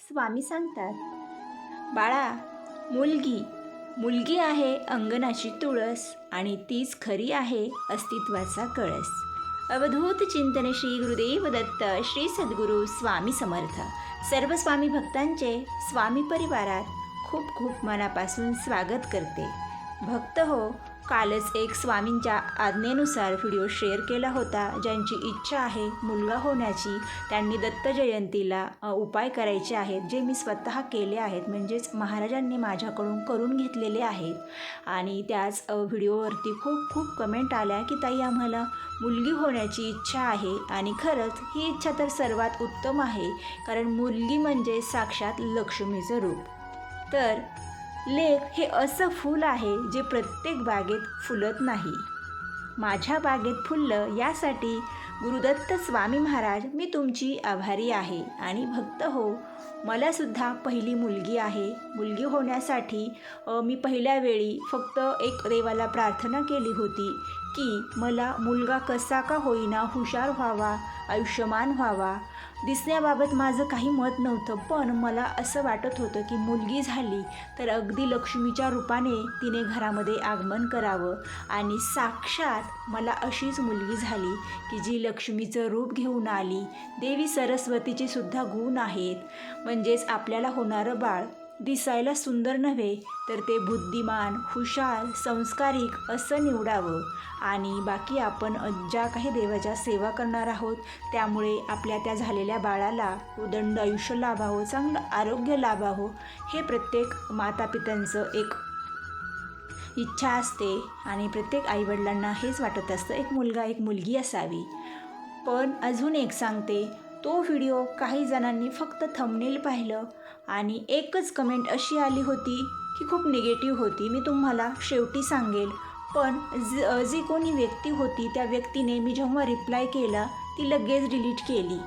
स्वामी सांगतात, बाळा, मुलगी मुलगी आहे अंगणाची तुळस आणि तीच खरी आहे अस्तित्वाचा कळस. अवधूत चिंतन श्री गुरुदेव दत्त श्री सद्गुरू स्वामी समर्थ. सर्व स्वामी भक्तांचे स्वामी परिवारात खूप खूप मनापासून स्वागत करते. भक्त हो, कालच एक स्वामींच्या आज्ञेनुसार व्हिडिओ शेअर केला होता. ज्यांची इच्छा आहे मुलगा होण्याची, त्यांनी दत्त जयंतीला उपाय करायचे आहेत, जे मी स्वतः केले आहेत, म्हणजेच महाराजांनी माझ्याकडून करून घेतलेले आहेत. आणि त्याच व्हिडिओवरती खूप खूप कमेंट आल्या की ताई, आम्हाला मुलगी होण्याची इच्छा आहे. आणि खरंच ही इच्छा तर सर्वात उत्तम आहे, कारण मुलगी म्हणजे साक्षात लक्ष्मीचं रूप. तर लेक हे असं फूल आहे जे प्रत्येक बागेत फुलत नाही. माझ्या बागेत फुललं यासाठी गुरुदत्त स्वामी महाराज, मी तुमची आभारी आहे. आणि भक्त हो, मलासुद्धा पहिली मुलगी आहे. मुलगी होण्यासाठी मी पहिल्या वेळी फक्त एक देवाला प्रार्थना केली होती की मला मुलगा कसा का होईना हुशार व्हावा, आयुष्यमान व्हावा. दिसण्याबाबत माझं काही मत नव्हतं, पण मला असं वाटत होतं की मुलगी झाली तर अगदी लक्ष्मीच्या रूपाने तिने घरामध्ये आगमन करावं. आणि साक्षात मला अशीच मुलगी झाली की जी लक्ष्मीचं रूप घेऊन आली. देवी सरस्वतीचे सुद्धा गुण आहेत. म्हणजेच आपल्याला होणारं बाळ दिसायला सुंदर नव्हे, तर ते बुद्धिमान, हुशार, संस्कारिक असं निवडावं. आणि बाकी आपण ज्या काही देवाच्या सेवा करणार आहोत, त्यामुळे आपल्या त्या झालेल्या बाळाला उदंड आयुष्य लाभावं, चांगलं आरोग्य लाभावं, हे प्रत्येक मातापित्यांचं एक इच्छा असते. आणि प्रत्येक आईवडिलांना हेच वाटत असतं, एक मुलगा एक मुलगी असावी. पण अजून एक सांगते, तो व्हिडिओ काही जणांनी फक्त थंबनेल पाहिलं आणि एकच कमेंट अशी आली होती की खूप निगेटिव्ह होती. मी तुम्हाला शेवटी सांगेल, पण जी कोणी व्यक्ती होती त्या व्यक्तीने मी जेव्हा रिप्लाय केला ती लगेच डिलीट केली.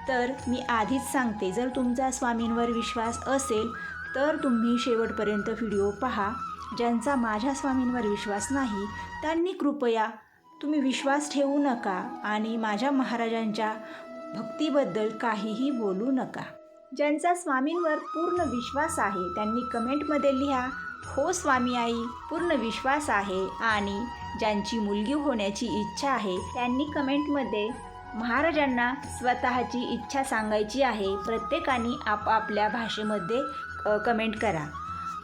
तर मी आधीच सांगते, जर तुमचा स्वामींवर विश्वास असेल तर तुम्ही शेवटपर्यंत व्हिडिओ पहा. ज्यांचा माझ्या स्वामींवर विश्वास नाही त्यांनी कृपया तुम्ही विश्वास ठेवू नका आणि माझ्या महाराजांच्या भक्तीबद्दल काहीही बोलू नका. ज्यांचा स्वामींवर पूर्ण विश्वास आहे त्यांनी कमेंटमध्ये लिहा, हो स्वामी आई, पूर्ण विश्वास आहे. आणि ज्यांची मुलगी होण्याची इच्छा आहे त्यांनी कमेंटमध्ये महाराजांना स्वतःची इच्छा सांगायची आहे. प्रत्येकाने आपापल्या भाषेमध्ये कमेंट करा.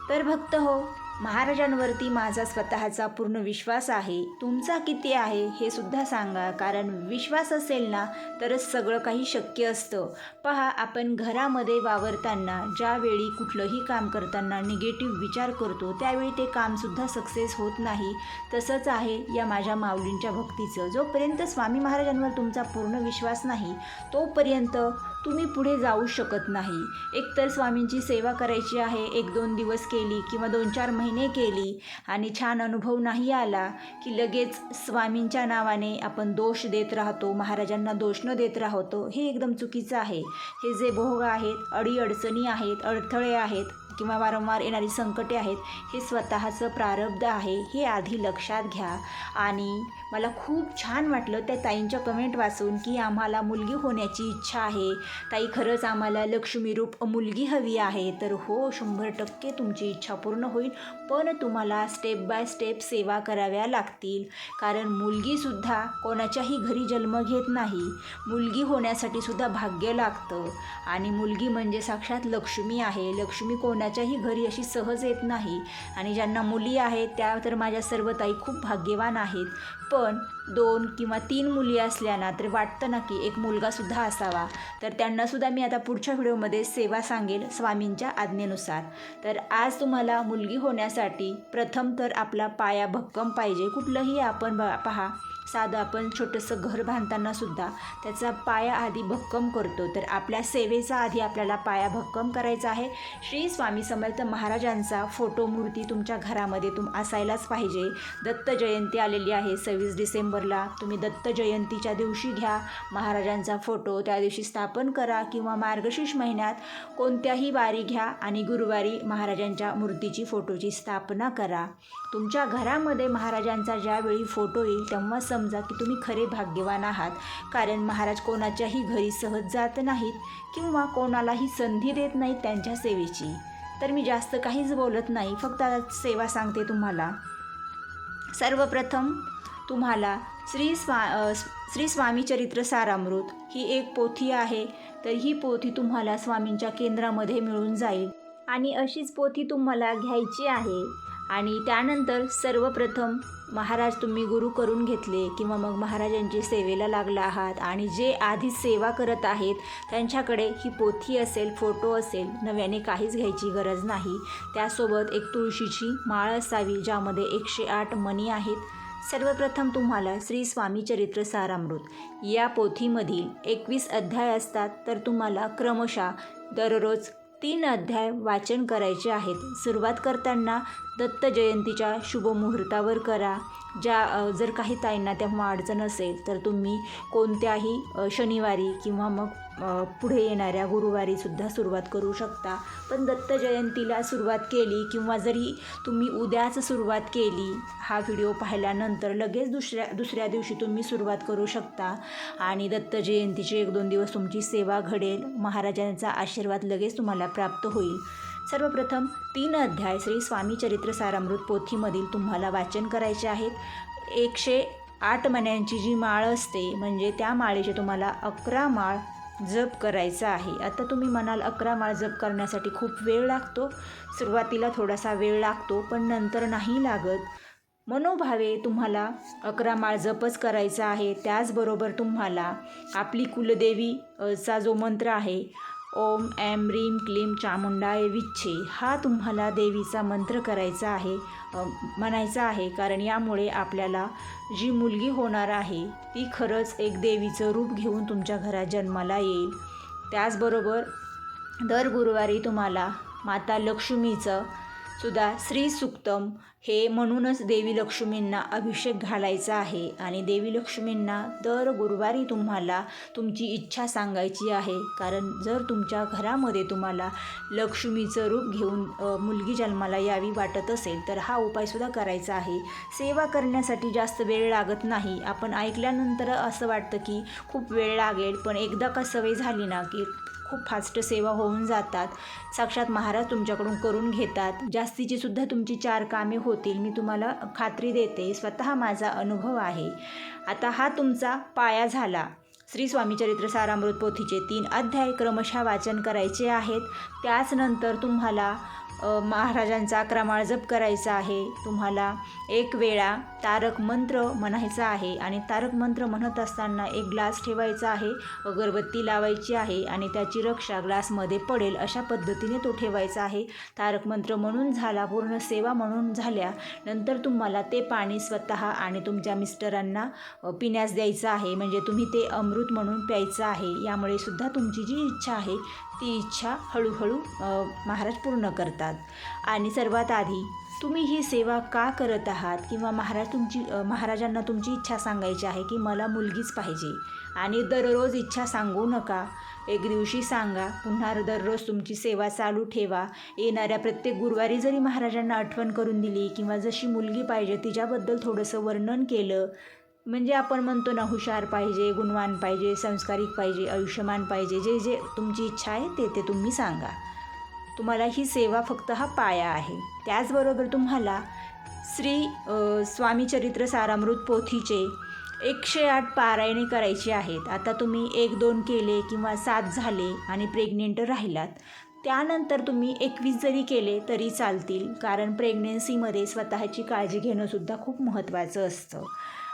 तर भक्त हो, महाराजांवरती माझा स्वतःचा पूर्ण विश्वास आहे. तुमचा किती आहे हे सुद्धा सांगा, कारण विश्वास असेल ना तरच सगळं काही शक्य असतं. पहा, आपण घरामध्ये वावरताना ज्यावेळी कुठलंही काम करताना निगेटिव्ह विचार करतो, त्यावेळी ते कामसुद्धा सक्सेस होत नाही. तसंच आहे या माझ्या माऊलींच्या भक्तीचं. जोपर्यंत स्वामी महाराजांवर तुमचा पूर्ण विश्वास नाही तोपर्यंत तुम्ही पुढे जाऊ शकत नाही. एकतर स्वामींची सेवा करायची आहे, 1-2 दिवस केली किंवा 2-4 महिने केली आणि छान अनुभव नाही आला की लगेच स्वामींच्या नावाने आपण दोष देत राहतो, महाराजांना दोष न देत राहतो. हे एकदम चुकीचं आहे. हे जे भोग आहेत, अडीअडचणी आहेत, अडथळे आहेत किंवा वारंवार येणारी संकटे आहेत, हे स्वतःचं प्रारब्ध आहे, हे आधी लक्षात घ्या. आणि मला खूप छान वाटलं त्या ताईंच्या कमेंट वाचून की आम्हाला मुलगी होण्याची इच्छा आहे ताई, खरंच आम्हाला लक्ष्मीरूप मुलगी हवी आहे. तर हो, 100% तुमची इच्छा पूर्ण होईल, पण तुम्हाला स्टेप बाय स्टेप सेवा कराव्या लागतील. कारण मुलगीसुद्धा कोणाच्याही घरी जन्म घेत नाही. मुलगी होण्यासाठी सुद्धा भाग्य लागतं. आणि मुलगी म्हणजे साक्षात लक्ष्मी आहे. लक्ष्मी कोणाच्याही घरी अशी सहज येत नाही. आणि ज्यांना मुली आहेत त्या तर माझ्या सर्व ताई खूप भाग्यवान आहेत. पण 2 किंवा 3 मुली असल्या ना तर वाटतं ना की एक मुलगासुद्धा असावा. तर त्यांनासुद्धा मी आता पुढच्या व्हिडिओमध्ये सेवा सांगेल स्वामींच्या आज्ञेनुसार. तर आज तुम्हाला मुलगी होण्यासाठी प्रथम तर आपला पाया भक्कम पाहिजे. कुठलंही आपण पहा, साधं आपण छोटंसं घर बांधतानासुद्धा त्याचा पाया आधी भक्कम करतो. तर आपल्या सेवेचा आधी आपल्याला पाया भक्कम करायचा आहे. श्री स्वामी समर्थ महाराजांचा फोटो मूर्ती तुमच्या घरामध्ये असायलाच पाहिजे. दत्त जयंती आलेली आहे 26 डिसेंबरला. तुम्ही दत्त जयंतीच्या दिवशी घ्या महाराजांचा फोटो, त्या दिवशी स्थापन करा. किंवा मार्गशीर्ष महिन्यात कोणत्याही वारी घ्या आणि गुरुवारी महाराजांच्या मूर्तीची फोटोची स्थापना करा. तुमच्या घरामध्ये महाराजांचा ज्यावेळी फोटो येईल तेव्हा समजा की तुम्ही खरे भाग्यवान आहात, कारण महाराज कोणाच्याही घरी सहज जात नाहीत किंवा कोणालाही संधी देत नाहीत त्यांच्या सेवेची. तर मी जास्त काहीच बोलत नाही, फक्त सेवा सांगते तुम्हाला. सर्वप्रथम तुम्हाला श्री स्वामी चरित्र सारामृत ही एक पोथी आहे. तर ही पोथी तुम्हाला स्वामींच्या केंद्रामध्ये मिळून जाईल आणि अशीच पोथी तुम्हाला घ्यायची आहे. आणि त्यानंतर सर्वप्रथम महाराज तुम्ही गुरु करून घेतले किंवा मग महाराजांची सेवेला लागला आहात आणि जे आधीच सेवा करत आहेत त्यांच्याकडे ही पोथी असेल, फोटो असेल, नव्याने काहीच घ्यायची गरज नाही. त्यासोबत एक तुळशीची माळ असावी ज्यामध्ये 108 मणी आहेत. सर्वप्रथम तुम्हाला श्री स्वामी चरित्र सारामृत या पोथीमधील 21 अध्याय असतात. तर तुम्हाला क्रमशः दररोज 3 अध्याय वाचन करायचे आहेत. सुरुवात करताना दत्त जयंतीच्या शुभमुहूर्तावर करा. जर काही ताईंना तेव्हा अडचण असेल तर तुम्ही कोणत्याही शनिवारी किंवा मग पुढे येणाऱ्या गुरुवारीसुद्धा सुरुवात करू शकता. पण दत्त जयंतीला सुरुवात केली किंवा जरी तुम्ही उद्याच सुरुवात केली, हा व्हिडिओ पाहिल्यानंतर लगेच दुसऱ्या दिवशी तुम्ही सुरुवात करू शकता आणि दत्त जयंतीचे 1-2 दिवस तुमची सेवा घडेल. महाराजांचा आशीर्वाद लगेच तुम्हाला प्राप्त होईल. सर्वप्रथम 3 अध्याय श्री स्वामी चरित्र सारामृत पोथीमधील तुम्हाला वाचन करायचे आहेत. 108 मण्यांची जी माळ असते म्हणजे त्या माळेचे तुम्हाला 11 माळ जप करायचा आहे. आता तुम्ही म्हणाल 11 माळ जप करण्यासाठी खूप वेळ लागतो. सुरुवातीला थोडासा वेळ लागतो पण नंतर नाही लागत. मनोभावे तुम्हाला 11 माळ जपच करायचा आहे. त्याचबरोबर तुम्हाला आपली कुलदेवीचा जो मंत्र आहे ओम ऐं ह्रीं क्लीं चामुंडाय विच्छे, हा तुम्हाला देवीचा मंत्र करायचा आहे, म्हणायचा आहे. कारण यामुळे आपल्याला जी मुलगी होणार आहे ती खरंच एक देवीचं रूप घेऊन तुमच्या घरात जन्माला येईल. त्याचबरोबर दर गुरुवारी तुम्हाला माता लक्ष्मीचं सुद्धा श्री सुक्तम हे म्हणूनच देवी लक्ष्मींना अभिषेक घालायचा आहे. आणि देवी लक्ष्मींना दर गुरुवारी तुम्हाला तुमची इच्छा सांगायची आहे. कारण जर तुमच्या घरामध्ये तुम्हाला लक्ष्मीचं रूप घेऊन मुलगी जन्माला यावी वाटत असेल तर हा उपायसुद्धा करायचा आहे. सेवा करण्यासाठी जास्त वेळ लागत नाही. आपण ऐकल्यानंतर असं वाटतं की खूप वेळ लागेल, पण एकदा का सवय झाली ना की खूप फास्ट सेवा होऊन जातात. साक्षात महाराज तुमच्याकडून करून घेतात. जास्तीची सुद्धा तुमची 4 कामे होतील, मी तुम्हाला खात्री देते. स्वतः माझा अनुभव आहे. आता हा तुमचा पाया झाला. श्री स्वामी चरित्र सारामृत पोथीचे 3 अध्याय क्रमशः वाचन करायचे आहेत. त्याचनंतर तुम्हाला महाराजांचा 11 माळ जप करायचा आहे. तुम्हाला 1 वेळा तारक मंत्र म्हणायचा आहे आणि तारक मंत्र म्हणत असताना 1 ग्लास ठेवायचा आहे, अगरबत्ती लावायची आहे आणि त्याची रक्षा ग्लासमध्ये पडेल अशा पद्धतीने तो ठेवायचा आहे. तारक मंत्र म्हणून झाला, पूर्ण सेवा म्हणून झाल्यानंतर तुम्हाला ते पाणी स्वतः आणि तुमच्या मिस्टरांना पिण्यास द्यायचं आहे. म्हणजे तुम्ही ते अमृत म्हणून प्यायचं आहे. यामुळे सुद्धा तुमची जी इच्छा आहे ती इच्छा हळूहळू महाराज पूर्ण करतात. आणि सर्वात आधी तुम्ही ही सेवा का करत आहात किंवा महाराजांना तुमची इच्छा सांगायची आहे की मला मुलगीच पाहिजे. आणि दररोज इच्छा सांगू नका, एक दिवशी सांगा. पुन्हा दररोज तुमची सेवा चालू ठेवा. येणाऱ्या प्रत्येक गुरुवारी जरी महाराजांना आठवण करून दिली किंवा जशी मुलगी पाहिजे तिच्याबद्दल थोडंसं वर्णन केलं, म्हणजे आपण म्हणतो ना, हुशार पाहिजे, गुणवान पाहिजे, संस्कारिक पाहिजे, आयुष्यमान पाहिजे, जे जे तुमची इच्छा आहे ते तुम्ही सांगा. तुम्हाला ही सेवा फक्त हा पाया आहे. त्याचबरोबर तुम्हाला श्री स्वामी चरित्र सारामृत पोथीचे 108 पारायणे करायची आहेत. आता तुम्ही 1-2 केले किंवा 7 झाले आणि प्रेग्नेंट राहिलात, त्यानंतर तुम्ही 21 जरी केले तरी चालतील. कारण प्रेग्नेन्सीमध्ये स्वतःची काळजी घेणंसुद्धा खूप महत्त्वाचं असतं.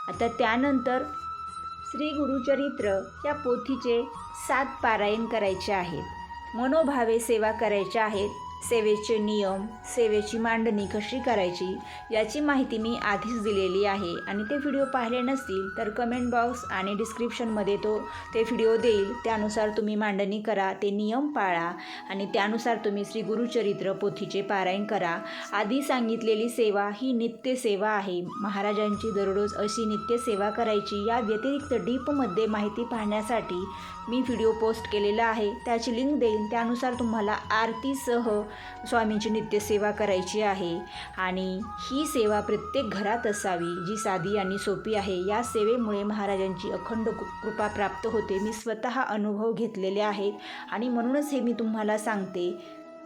आता त्यानंतर श्री गुरुचरित्र या पोथीचे 7 पारायण करायचे आहेत. मनोभावे सेवा करायच्या आहेत. सेवेचे नियम, सेवेची मांडणी कशी करायची याची माहिती मी आधीच दिलेली आहे. आणि ते व्हिडिओ पाहिले नसतील तर कमेंट बॉक्स आणि डिस्क्रिप्शनमध्ये ते व्हिडिओ देईल. त्यानुसार तुम्ही मांडणी करा, ते नियम पाळा आणि त्यानुसार तुम्ही श्री गुरुचरित्र पोथीचे पारायण करा. आधी सांगितलेली सेवा ही नित्य सेवा आहे. महाराजांची दररोज अशी नित्य सेवा करायची. या व्यतिरिक्त डीपमध्ये माहिती पाहण्यासाठी मी व्हिडिओ पोस्ट केलेला आहे, त्याची लिंक देईन. त्यानुसार तुम्हाला आरतीसह स्वामींची नित्यसेवा करायची आहे आणि ही सेवा प्रत्येक घरात असावी, जी साधी आणि सोपी आहे. या सेवेमुळे महाराजांची अखंड कृपा प्राप्त होते. मी स्वतः अनुभव घेतलेले आहेत आणि म्हणूनच हे मी तुम्हाला सांगते.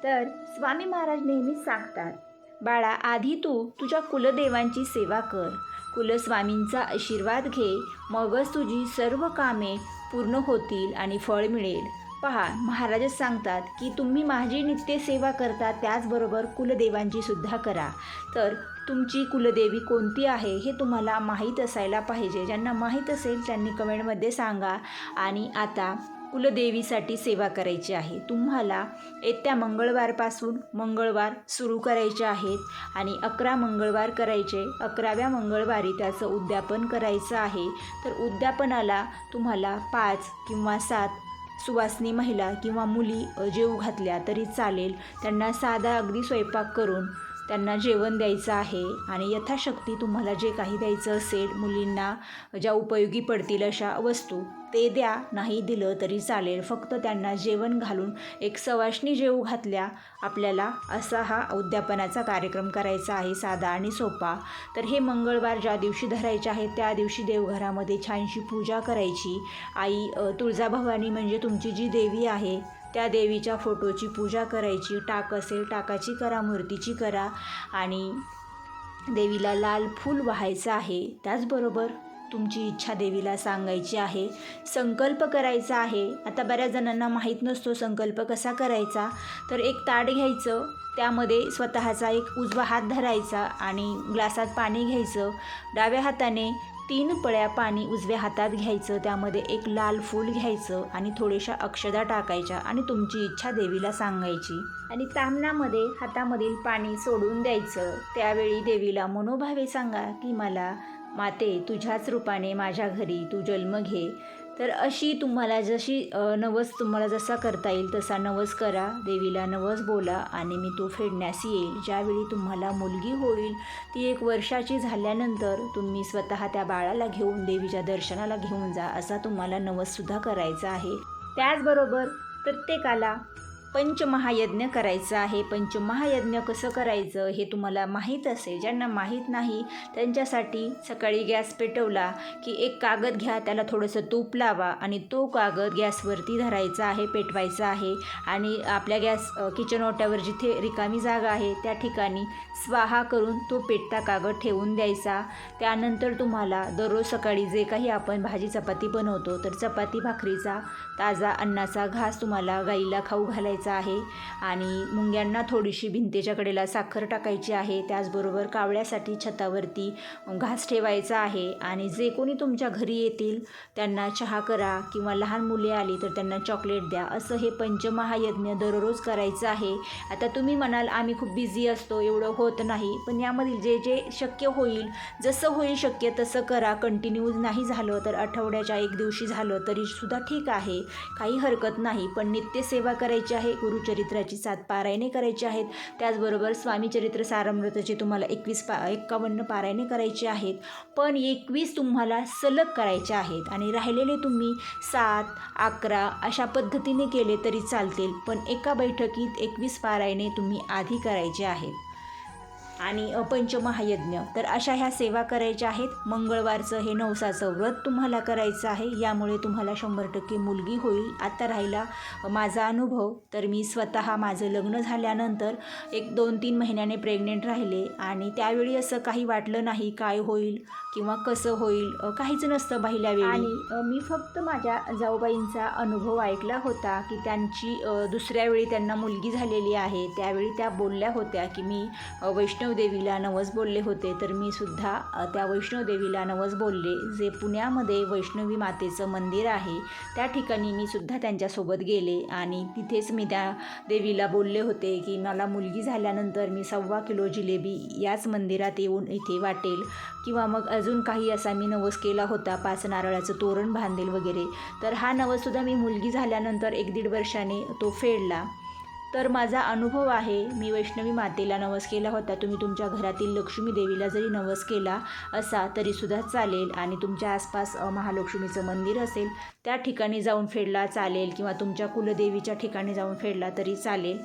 तर स्वामी महाराज नेहमीच सांगतात, बाळा, आधी तू तुझ्या कुलदेवांची सेवा कर, कुलस्वामींचा आशीर्वाद घे, मगच तुझी सर्व कामे पूर्ण होतील आणि फळ मिळेल. पहा, महाराजच सांगतात की तुम्ही माझी नित्यसेवा करता, त्याचबरोबर कुलदेवांची सुद्धा करा. तर तुमची कुलदेवी कोणती आहे हे तुम्हाला माहीत असायला पाहिजे. ज्यांना माहीत असेल त्यांनी कमेंटमध्ये सांगा. आणि आता कुलदेवीसाठी सेवा करायची आहे. तुम्हाला येत्या मंगळवारपासून मंगळवार सुरू करायचे आहेत आणि 11 मंगळवार करायचे. 11व्या मंगळवारी त्याचं उद्यापन करायचं आहे. तर उद्यापनाला तुम्हाला 5 किंवा 7 सुवासिनी महिला किंवा मुली जेवू घातल्या तरी चालेल. त्यांना साधा अगदी स्वयंपाक करून त्यांना जेवण द्यायचं आहे आणि यथाशक्ती तुम्हाला जे काही द्यायचं असेल, मुलींना ज्या उपयोगी पडतील अशा वस्तू ते द्या. नाही दिलं तरी चालेल, फक्त त्यांना जेवण घालून एक सवाष्णी जेवू घातल्या आपल्याला, असा हा उद्यापनाचा कार्यक्रम करायचा आहे, साधा आणि सोपा. तर हे मंगळवार ज्या दिवशी धरायचे आहेत त्या दिवशी देवघरामध्ये छानशी पूजा करायची. आई तुळजाभवानी म्हणजे तुमची जी देवी आहे त्या देवीच्या फोटोची पूजा करायची. टाक असेल टाकाची करा, मूर्तीची करा आणि देवीला लाल फूल वाहायचं आहे. त्याचबरोबर तुमची इच्छा देवीला सांगायची आहे, संकल्प करायचा आहे. आता बऱ्याच जणांना माहीत नसतो संकल्प कसा करायचा. तर एक ताट घ्यायचं, त्यामध्ये स्वतःचा एक उजवा हात धरायचा आणि ग्लासात पाणी घ्यायचं. डाव्या हाताने 3 पळ्या पाणी उजव्या हातात घ्यायचं, त्यामध्ये एक लाल फूल घ्यायचं आणि थोड्याशा अक्षदा टाकायच्या आणि तुमची इच्छा देवीला सांगायची आणि तामणामध्ये हातामधील पाणी सोडून द्यायचं. त्यावेळी देवीला मनोभावे सांगा की मला माते, तुझ्याच रूपाने माझ्या घरी तू जन्म घे. तर अशी तुम्हाला जशी नवस तुम्हाला जसा करता येईल तसा नवस करा. देवीला नवस बोला आणि मी तो फेडण्यास येईल. ज्यावेळी तुम्हाला मुलगी होईल, ती 1 वर्षाची झाल्यानंतर तुम्ही स्वतः त्या बाळाला घेऊन देवीच्या दर्शनाला घेऊन जा, असा तुम्हाला नवससुद्धा करायचा आहे. त्याचबरोबर प्रत्येकाला पंचमहायज्ञ करायचा आहे. पंचमहायज्ञ कसं करायचं हे तुम्हाला माहीत असेल. ज्यांना माहीत नाही त्यांच्यासाठी सकाळी गॅस पेटवला की एक कागद घ्या, त्याला थोडंसं तूप लावा आणि तो कागद गॅसवरती धरायचा आहे, पेटवायचा आहे आणि आपल्या किचन ओट्यावर जिथे रिकामी जागा आहे त्या ठिकाणी स्वाहा करून तो पेटता कागद ठेवून द्यायचा. त्यानंतर तुम्हाला दररोज सकाळी जे काही आपण भाजी चपाती बनवतो, तर चपाती भाकरीचा ताजा अन्नाचा घास तुम्हाला गाईला खाऊ घालायचा आहे आणि मुंग्यांना थोडीशी भिंतीच्या कडेला साखर टाकायची आहे. त्याचबरोबर कावळ्यासाठी छतावरती घास ठेवायचा आहे आणि जे कोणी तुमच्या घरी येतील त्यांना चहा करा किंवा लहान मुले आली तर त्यांना चॉकलेट द्या. असं हे पंचमहायज्ञ दररोज करायचं आहे. आता तुम्ही म्हणाल आम्ही खूप बिझी असतो, एवढं होत नाही, पण यामधील जे जे शक्य होईल, जसं होईल शक्य तसं करा. कंटिन्यू नाही झालं तर आठवड्याच्या 1 दिवशी झालं तरीसुद्धा ठीक आहे, काही हरकत नाही. पण नित्यसेवा करायची आहे, गुरुचरित्राची 7 पारायणे करायची आहेत. त्याचबरोबर स्वामीचरित्र सारामृतचे तुम्हाला 51 पारायणे करायचे आहेत. पण 21 तुम्हाला सलग करायचे आहेत आणि राहिलेले तुम्ही 7, 11 अशा पद्धतीने केले तरी चालतील. पण एका बैठकीत 21 पारायणे तुम्ही आधी करायचे आहेत आणि पंचमहायज्ञ. तर अशा ह्या सेवा करायच्या आहेत. मंगळवारचं हे नवसाचं व्रत तुम्हाला करायचं आहे. यामुळे तुम्हाला 100% मुलगी होईल. आता राहिला माझा अनुभव, तर मी स्वतः माझं लग्न झाल्यानंतर 1-2-3 महिन्याने प्रेग्नेंट राहिले आणि त्यावेळी असं काही वाटलं नाही काय होईल किंवा कसं होईल, काहीच नसतं पहिल्या वेळी. आणि मी फक्त माझ्या जाऊबाईंचा अनुभव ऐकला होता की त्यांची दुसऱ्या वेळी त्यांना मुलगी झालेली आहे. त्यावेळी त्या बोलल्या होत्या की मी वैष्णवदेवीला नवस बोलले होते. तर मी सुद्धा त्या वैष्णवदेवीला नवस बोलले. जे पुण्यामध्ये वैष्णवी मातेचं मंदिर आहे त्या ठिकाणी मी सुद्धा त्यांच्यासोबत गेले आणि तिथेच मी त्या देवीला बोलले होते की मला मुलगी झाल्यानंतर मी 1.25 किलो जिलेबी याच मंदिरात येऊन इथे वाटेल किंवा मग अजून काही असा मी नवस केला होता, 5 नारळाचं तोरण बांधेल वगैरे. तर हा नवससुद्धा मी मुलगी झाल्यानंतर 1-1.5 वर्षाने तो फेडला. तर माझा अनुभव आहे. मी वैष्णवी मातेला नवस केला होता. तुम्ही तुमच्या घरातील लक्ष्मी देवीला जरी नवस केला असा तरीसुद्धा चालेल आणि तुमच्या आसपास महालक्ष्मीचं मंदिर असेल त्या ठिकाणी जाऊन फेडला चालेल किंवा तुमच्या कुलदेवीच्या ठिकाणी जाऊन फेडला तरी चालेल.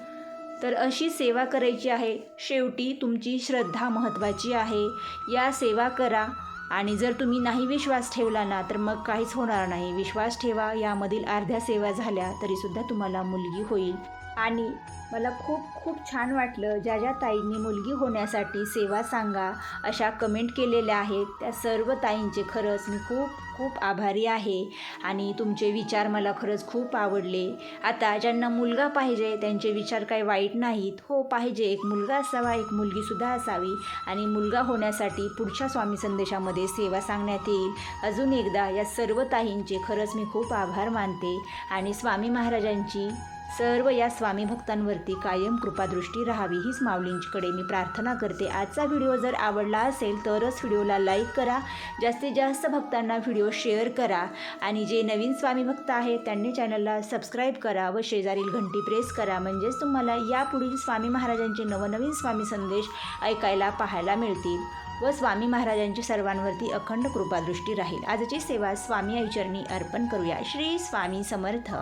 तर अशी सेवा करायची आहे. शेवटी तुमची श्रद्धा महत्त्वाची आहे. या सेवा करा आणि जर तुम्ही नाही विश्वास ठेवला ना तर मग काहीच होणार नाही. विश्वास ठेवा. यामधील अर्ध्या सेवा झाल्या तरीसुद्धा तुम्हाला मुलगी होईल. आणि मला खूप खूप छान वाटलं ज्या ताईंनी मुलगी होण्यासाठी सेवा सांगा अशा कमेंट केलेल्या आहेत त्या सर्व ताईंचे खरंच मी खूप खूप आभारी आहे. आणि तुमचे विचार मला खरंच खूप आवडले. आता ज्यांना मुलगा पाहिजे त्यांचे विचार काही वाईट नाहीत. हो, पाहिजे, एक मुलगा असावा, एक मुलगीसुद्धा असावी. आणि मुलगा होण्यासाठी पुढच्या स्वामी संदेशामध्ये सेवा सांगण्यात येईल. अजून एकदा या सर्व ताईंचे खरंच मी खूप आभार मानते. आणि स्वामी महाराजांची सर्व या स्वामी भक्तांवरती कायम कृपादृष्टी राहावी हीच माऊलींकडे मी प्रार्थना करते. आजचा व्हिडिओ जर आवडला असेल तरच व्हिडिओला लाईक करा. जास्तीत जास्त भक्तांना व्हिडिओ शेअर करा. आणि जे नवीन स्वामी भक्त आहेत त्यांनी चॅनलला सबस्क्राईब करा व शेजारील घंटी प्रेस करा. म्हणजेच तुम्हाला यापुढील स्वामी महाराजांचे नवनवीन स्वामी संदेश ऐकायला पाहायला मिळतील व स्वामी महाराजांची सर्वांवरती अखंड कृपादृष्टी राहील. आजची सेवा स्वामी आईचरणी अर्पण करूया. श्री स्वामी समर्थ.